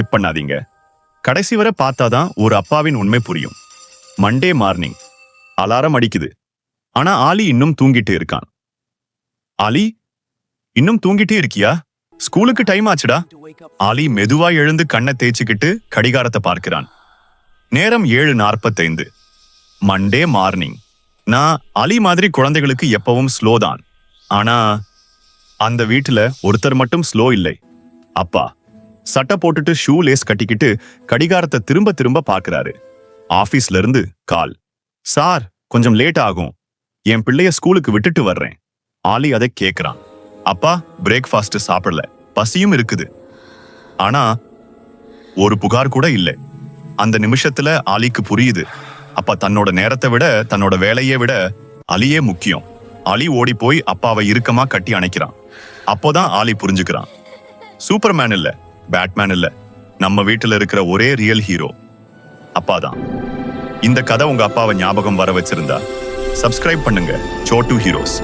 Skip பண்ணாதீங்க. கடைசி வரை பார்த்தாதான் ஒரு அப்பாவின் உண்மை புரியும். மண்டே மார்னிங் அலாரம் அடிக்குது. ஆனா ஆலி இன்னும் தூங்கிட்டு இருக்கான். ஆலி, இன்னும் தூங்கிட்டே இருக்கியா? ஸ்கூலுக்கு டைம் ஆச்சுடா. ஆலி மெதுவா எழுந்து கண்ணை தேய்ச்சிக்கிட்டு கடிகாரத்தை பார்க்கிறான். நேரம் 7:45. Monday morning. நான் அலி மாதிரி குழந்தைகளுக்கு எப்பவும் ஸ்லோ தான். ஆனா அந்த வீட்டுல ஒருத்தர் மட்டும் ஸ்லோ இல்லை. அப்பா சட்டை போட்டுட்டு ஷூ லேஸ் கட்டிக்கிட்டு கடிகாரத்தை திரும்ப திரும்ப பார்க்கிறாரு. ஆபீஸ்ல இருந்து கால். சார், கொஞ்சம் லேட் ஆகும். என் பிள்ளைய ஸ்கூலுக்கு விட்டுட்டு வர்றேன். ஆலி அதை கேக்குறான். அப்பா பிரேக்ஃபாஸ்ட் சாப்பிடல, பசியும் இருக்குது. ஆனா ஒரு புகார் கூட இல்லை. அந்த நிமிஷத்துல ஆலிக்கு புரியுது, அப்பா தன்னோட நேரத்தை விட தன்னோட வேலையை விட அலியே முக்கியம். அலி ஓடி போய் அப்பாவை இறுக்கமா கட்டி அணைக்கிறான். அப்போதான் ஆலி புரிஞ்சுக்கிறான், சூப்பர்மேன் இல்ல, பேட்மேன் இல்ல, நம்ம வீட்டுல இருக்கிற ஒரே ரியல் ஹீரோ அப்பாதான். இந்த கதை உங்க அப்பாவை ஞாபகம் வர வச்சிருந்தா சப்ஸ்கிரைப் பண்ணுங்க. சோட்டு ஹீரோஸ்.